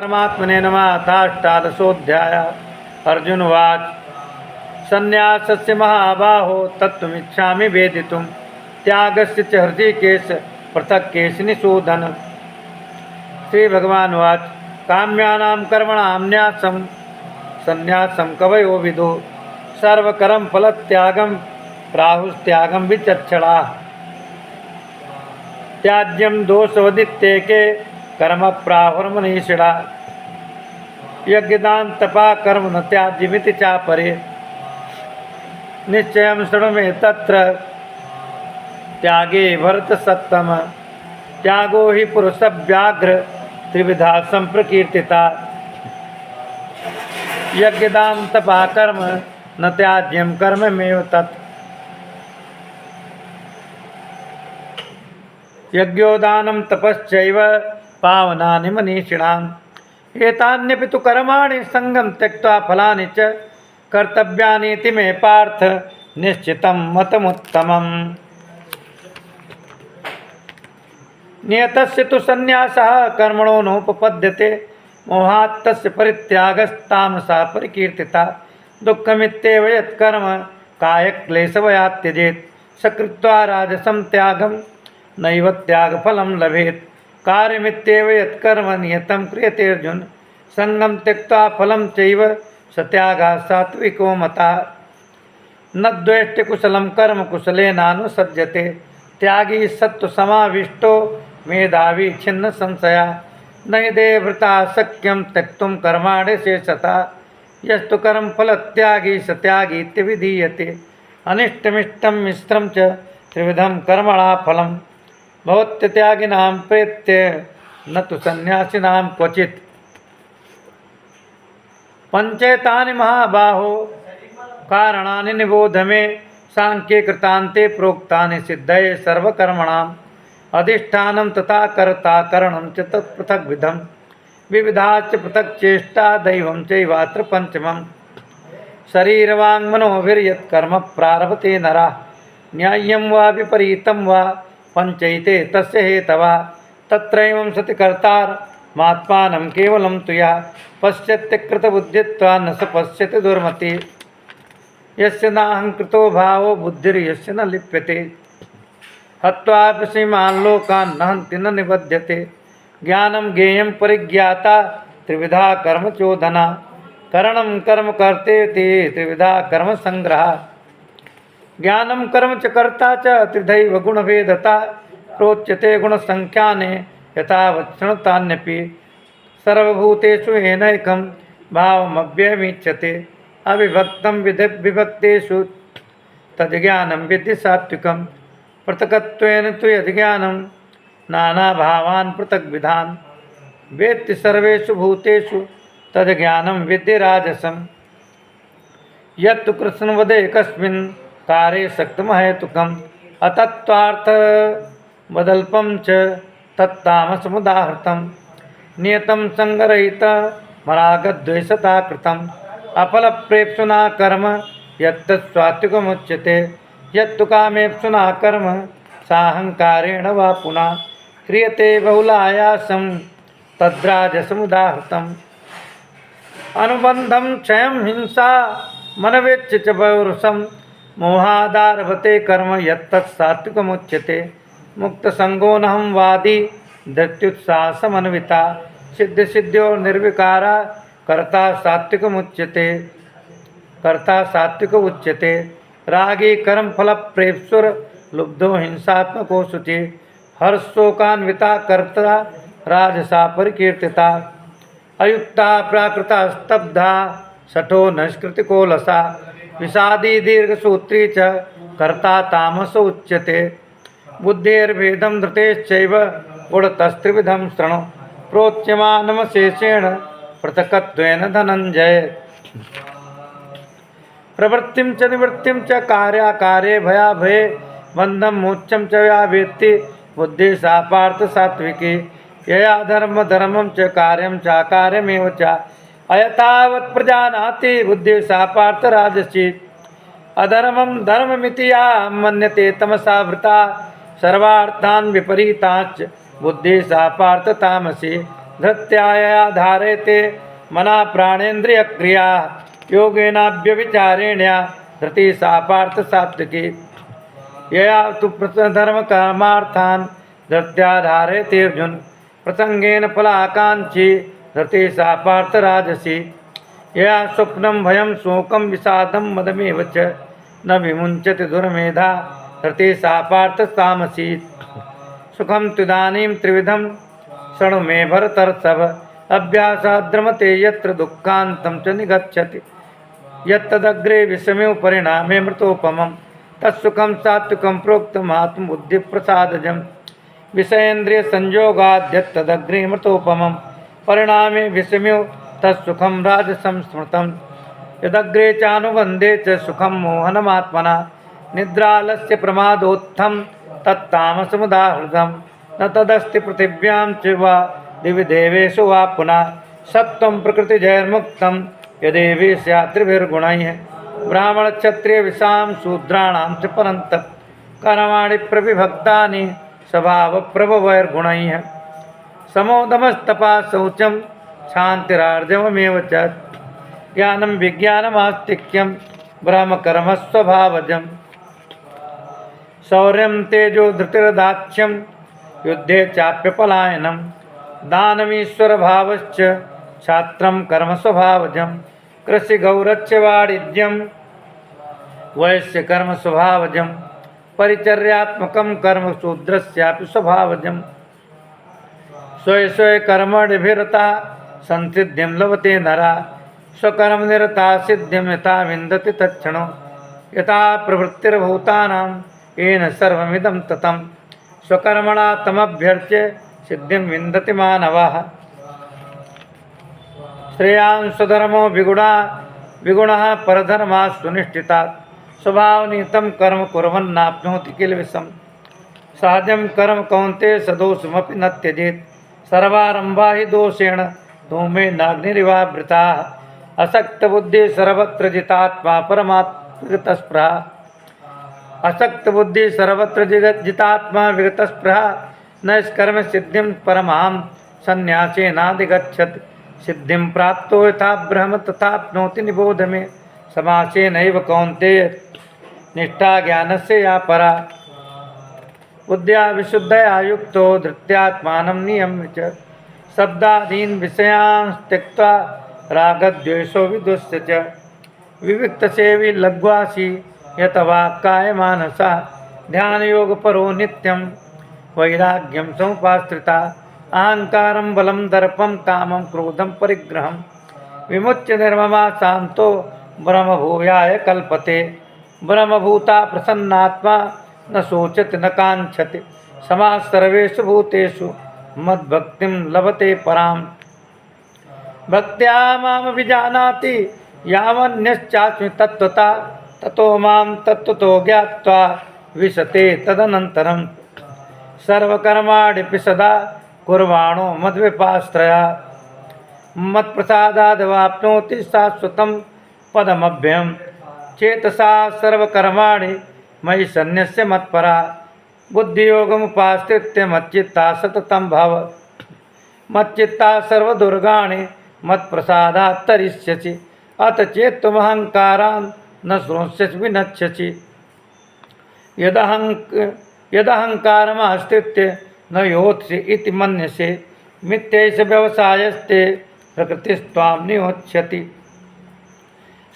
परमात्मने नमः। अथाष्टादशोऽध्यायः। अर्जुनवाच संन्यासस्य महाबाहो तत्त्वमिच्छामि वेदितुं त्यागस्य च हृषीकेश पृथक् केशिनिषूदन। श्रीभगवानुवाच काम्यानां कर्मणां न्यासं संन्यासं कवयो विदुः सर्वकर्म फलत्यागं प्राहुस्त्यागं विचक्षणाः। त्याज्यं दोषवदित्येके कर्म प्राहुर्मनीषिणा यज्ञदान तपा कर्म न त्याज्यमिति चापरे। निश्चयं शृणु मे तत्र त्यागे भरतसत्तम। त्यागो हि पुरुषव्याघ्र त्रिविधा संप्रकीर्तिता। यज्ञदान तपा कर्म न त्याज्यं कर्ममेव तत्। यज्ञोदानं तपश्चैव पावनानि मनीषिणाम्। एतान्यपि तु कर्माणि संगं त्यक्त्वा फलानि च कर्तव्यानीति मे पार्थ निश्चितं मतमुत्तमम्। नियतस्य तु संन्यासः कर्मणो नोपपद्यते मोहात् तस्य परित्यागस्तामसा परिकीर्तिता। दुःखमित्येव यत्कर्म कायक्लेशवयात् त्यजेत् स कृत्वा राजसं त्यागं नैव त्यागफलं लभेत्। कार्यमित्येव यत्कर्म नियतं क्रियते अर्जुन संगं त्यक्त्वा फलं चैव स त्यागः सात्विको मतः। न द्वेष्टि कुशलं कर्म कुशलेनानुसज्जते त्यागी सत्त्वसमाविष्टो मेधावी छिन्न संशया। न हि देहभृता शक्यं त्यक्तुं कर्माणि शेषतः यस्तु कर्म फलत्यागी स त्यागी इत्यभिधीयते। अनिष्टमिष्टं मिश्रं च त्रिविधं कर्मणा फलं भवत्यत्यागिनां प्रेत्य न तु सन्न्यासिनां क्वचित्। पंचेतानि महाबाहो कारणानि निबोध मे सांख्ये कृतान्ते प्रोक्तानि सिद्धये सर्वकर्मणाम्। अधिष्ठानं तथा कर्ता करणं च तत्पृथग्विधं विविधाश्च पृथक् चेष्टा दैवं चैवात्र पंचमम्। शरीरवाङ्मनोभिर्यत्कर्म प्रारभते नरः न्याय्यं वा विपरीतं वा पंचैते तस्य हेतवः। तत्रैवं सति कर्तारमात्मानं केवलं तु यः पश्यत्यकृतबुद्धित्वात् न स पश्यति दुर्मतिः। यस्य नाहंकृतो भावो बुद्धिर्यस्य न लिप्यते हत्वापि सीमान् लोकान् न हन्ति न निबध्यते। ज्ञानं ज्ञेयं परिज्ञाता त्रिविधा कर्म चोदना करणं कर्म कर्तेति त्रिविधा कर्म संग्रहा। ज्ञानं कर्म च कर्ता च त्रिधैव गुणभेदता प्रोच्यते गुणसंख्याने यथावच्छृणुतान्यपि। सर्वभूतेषु येनैकं भावमव्ययमीच्यते अविभक्तं विभक्तेषु तज्ज्ञानं विद्धि सात्विकं। पृथक्त्वेन तु यज्ज्ञानं नानाभावान् पृथग्विधान् वेत्ति सर्वेषु भूतेषु तज्ज्ञानं विद्धि राजसम्। यत्तु कृष्णवदेकस्मिन् कार्ये सक्तमहेतुकम् अतत्त्वार्थवदल्पं च तत्तामसमुदाहृतं। नियतं संगरहितमरागद्वेषता कृतम् अफलप्रेप्सुना कर्म यत्तत्सात्विकमुच्यते। यत्तु कामेप्सुना कर्म साहंकारेण वा पुनः क्रियते बहुलायासं तद्राजसमुदाहृतम्। अनुबन्धं क्षयं हिंसा मनवेच्छ च पौरुषं मोहादारभते कर्म यत्तत्सात्विकमुच्यते। मुक्तसंगो नहं वादी धृत्युत्साहसमन्विता सिद्धिसिद्ध्यो निर्विकारा कर्ता सात्विक उच्यते। रागी कर्मफलप्रेप्सुर्लुब्धो हिंसात्मको शुचि हर्षशोकान्विता कर्ता राजसा परिकीर्तिता। अयुक्ता प्राकृता स्तब्धा शठो नष्कृतिकोलसा विषादी दीर्घसूत्री च कर्ता तामस उच्यते। बुद्धेर्भेदं धृतेश्चैव गुणतस्त्रिविधं शृणु प्रोच्यमानमशेषेण पृथक्त्वेन धनञ्जय। प्रवृत्तिं च निवृत्तिं च कार्याकार्ये भयाभये बन्धं मोक्षं च या वेत्ति बुद्धिः सा पार्थ सात्विकी। यया धर्मं च कार्यं चाकार्यमेव च अयथावत् प्रजानाति बुद्धिः सा पार्थ राजसी। अधर्मं धर्ममिति या मन्यते तमसा वृता सर्वार्थान् विपरीताश्च बुद्धिः सा पार्थ तामसी। धृत्याया धारयते मना प्राणेन्द्रिय क्रिया योगेनाभ्यविचारेण्या धृति सा पार्थ सात्विकी यया तु धर्म कामार्थान् धृत्या धारयते अर्जुन प्रसंगेन फलाकांक्षी धृति सा पार्थ राजसी यया स्वप्नं भयं शोकं विषादं मदमेव च न विमुञ्चति दुर्मेधा धृति सा पार्थ तामसी सुखं त्विदानीं त्रिविधं शृणु मे भरतर्षभ अभ्यासाद्रमते यत्र दुःखान्तं च निगच्छति यत्तदग्रे विषमेव परिणामे मृतोपमं तत्सुखं सात्विकं प्रोक्तम् आत्मबुद्धिप्रसादजं विषयेन्द्रिय संयोगाद्यत्तदग्रे मृतोपमं परिणामे विषमेव तत्सुखं राजसं स्मृतं यदग्रे चानुबन्धे च सुखं मोहनमात्मना निद्रालस्य प्रमादोत्थं तत्तामसमुदाहृतं न तदस्ति पृथिव्यां च वा दिवि देवेषु वा पुनः सत्त्वं प्रकृतिजैर्मुक्तं यदेवी स्यात्रिभिर्गुणैः ब्राह्मणक्षत्रियविषां शूद्राणां च परन्तप कर्माणि प्रविभक्तानि स्वभावप्रभवैर्गुणैः समोदमस्तपा शौचं क्षान्तिरार्जवमेव च ज्ञानं विज्ञानमास्तिक्यं ब्रह्मकर्मस्वभावजम् शौर्यं तेजो धृतिर्दाक्ष्यं युद्धे चाप्यपलायनं दानमीश्वरभावश्च छात्रं कर्मस्वभावजं कृषिगौरच्च वाणिज्यं वैश्यकर्मस्वभावजं परिचर्यात्मकं कर्म शूद्रस्यापि स्वभावजं स्वे स्वे कर्मणिभिरता संसिद्धिं लभते नरा स्वकर्मनिरता सिद्धिं यथा विन्दति तत्क्षणो यथा प्रवृत्तिर्भूतानां येन सर्वमिदं ततं स्वकर्मणा तमभ्यर्च्य सिद्धिं विन्दति मानवः श्रेयान् स्वधर्मो विगुणः परधर्मात् सुनिष्ठितात् स्वभावनिहितं कर्म कुर्वन्नाप्नोति किल विषम् सहजं कर्म कौन्तेय सदोषमपि न त्यजेत् सर्वारम्भा हि दोषेण धूमेनाग्निरिवावृताः असक्तबुद्धिः सर्वत्र जितात्मा परमात्मविगतस्पृहा असक्तबुद्धिः सर्वत्र जितात्मा विगतस्पृहा नैष्कर्म सिद्धिं परमां संन्यासेनाधिगच्छति सिद्धिं प्राप्तो यथा ब्रह्म तथाप्नोति निबोध मे समासेनैव कौन्तेय निष्ठा ज्ञानस्य या परा बुद्ध्या विशुद्धया युक्तो धृत्यात्मानं नियम्य च शब्दादीन् विषयान् त्यक्त्वा रागद्वेषो विदुष्य च विविक्तसेवी लघ्वासी यत वाक्कायमानसा ध्यानयोगपरो नित्यं वैराग्यं समुपाश्रिता अहंकारं बलं दर्पं कामं क्रोधं परिग्रहं विमुच्य निर्ममा शांतो ब्रह्मभूयाय कल्पते ब्रह्मभूता प्रसन्नात्मा न शोचति न कांक्षति समाः सर्वेषु भूतेषु मद्भक्तिं लभते पराम् भक्त्या माम विजानाति यावन्यश्चास्मि तत्त्वता ततो मां तत्त्वतो ज्ञात्वा विशते तदनन्तरं सर्वकर्माण्यपि सदा कुर्वाणो मद्विपाश्रया मत्प्रसादादवाप्नोति शाश्वतं पदमभ्यं चेतसा सर्वकर्माणि मयि सन्न्यस्य मत्परा बुद्धियोगमुपाश्रित्य मच्चित्ता सततं भव मच्चित्ता सर्वदुर्गाणि मत्प्रसादात् तरिष्यसि अथ चेत्त्वमहङ्कारान् न श्रोष्यसि विनश्यसि यदहङ्कारमाश्रित्य न योत्सि इति मन्यसे मिथ्यैष व्यवसायस्ते प्रकृतिस्त्वां नियोत्स्यति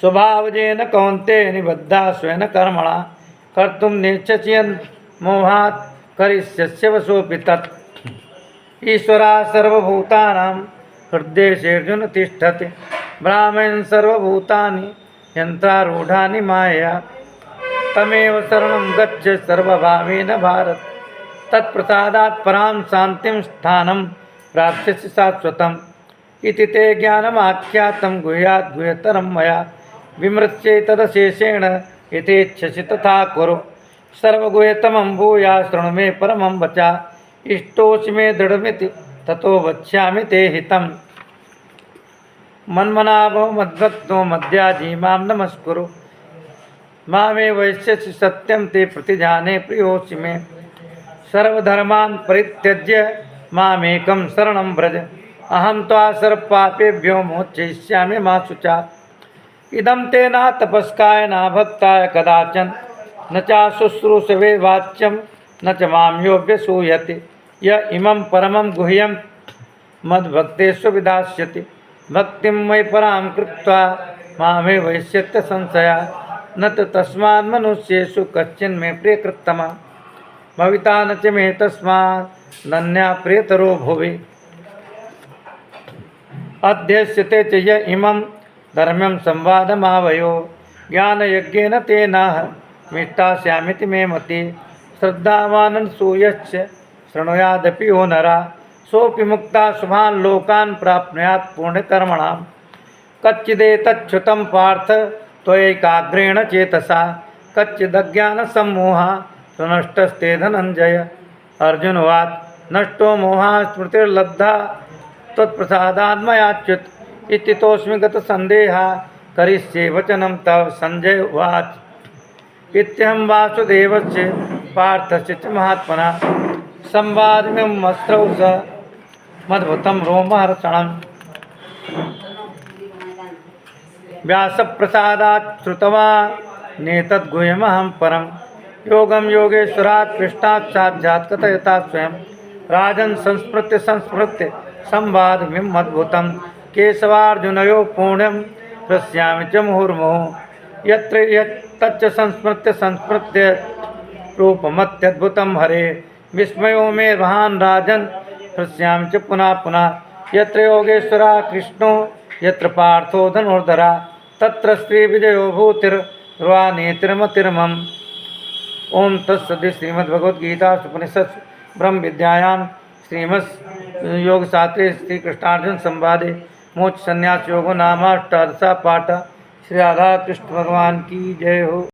स्वभावजेन कौन्तेय निबद्धा स्वेन कर्मणा कर्तुं नेच्छसि मोहात् करिष्यस्य वशोऽपि तत् ईश्वरा सर्वभूतानां हृद्देशेऽर्जुन तिष्ठति ब्राह्मणं सर्वभूतानि यन्त्रारूढानि मायया तमेव शरणं गच्छ सर्वभावेन भारत तत्प्रसादात् परां शान्तिं स्थानं प्राप्स्यसि शाश्वतम् इति ते ज्ञानमाख्यातं गुह्यात् गुह्यतरं मया विमृश्यैतदशेषेण यथेच्छसि तथा कुरु सर्वगुह्यतमं भूया शृणु मे परमं वचा इष्टोऽसि मे दृढमिति ततो वक्ष्यामि ते हितम् मन्मनाभव मद्भक्तो मद्याजी मां नमस्कुरु मामे वैश्यसि सत्यं ते प्रतिजाने प्रियोऽसि मे सर्वधर्मान् परित्यज्य मामेकं शरणं व्रज अहम त्वा सर्वपापेभ्यो मोक्षयिष्यामि मा शुचा। इदं ते न तपस्काय न भक्ताय कदाचन न च शुश्रूषवे वाच्यं न च मां योऽभ्यसूयते। य इमं परमं गुह्यं मद्भक्तेषु विधास्यति। भक्तिं मयि परां कृत्वा मामे वैश्यत्य संशया। न तो तस्मात् मनुष्येषु कश्चिन्मे प्रियकृत्तमा भविता न च मे तस्मात् नन्या प्रियतरो भुवि। अध्यस्यते च य इमं धर्म्यं संवादमावयो ज्ञानयज्ञेन तेनाह मिष्टास्यामिति मे मति। श्रद्धावाननसूयश्च शृणुयादपि यो नरा सोऽपि मुक्ता शुभान् लोकान् प्राप्नुयात् पुण्यकर्मणां। कच्चिदेतच्छ्रुतं पार्थ त्वयैकाग्रेण चेतसा कच्चिदज्ञानसम्मोहा सुनष्टस्ते धनञ्जय। अर्जुनवाच नष्टो मोहः स्मृतिर्लब्धा त्वत्प्रसादात् मयाच्युत। इत्थितोऽस्मि गतसन्देहः करिष्ये वचनं तव। संजय उवाच इत्यहं वासुदेवस्य पार्थस्य च महात्मना संवादमिममस्त्रौ स मद्भुतं रोमहर्षणम्। व्यासप्रसादात् श्रुतवानेतद्गुह्यमहं परं योगं योगेश्वरात् कृष्णात् साक्षात् कथयता स्वयं। राजन् संस्मृत्य संवादमिममद्भुतं केशवार्जुनयोः पुण्यं हृष्यामि च मुहुर्मुहुः। यत्र तच्च संस्मृत्य रूपमत्यद्भुतं हरे विस्मयो मे महान् राजन् हृष्यामि च पुनः पुनः। यत्र योगेश्वरः कृष्णो यत्र पार्थो धनुर्धरा तत्र श्रीविजयो भूतिर्वा नीतिर्मतिर्मम्। ओम तत्सदि श्रीमद्भगवद्गीतासु उपनिषत्सु ब्रह्म विद्यायां श्रीमद्योगशास्त्रे श्रीकृष्णार्जुन संवादे मोक्ष संन्यास योगो नामाष्टादशः पाठ। श्री राधा कृष्ण भगवान की जय हो।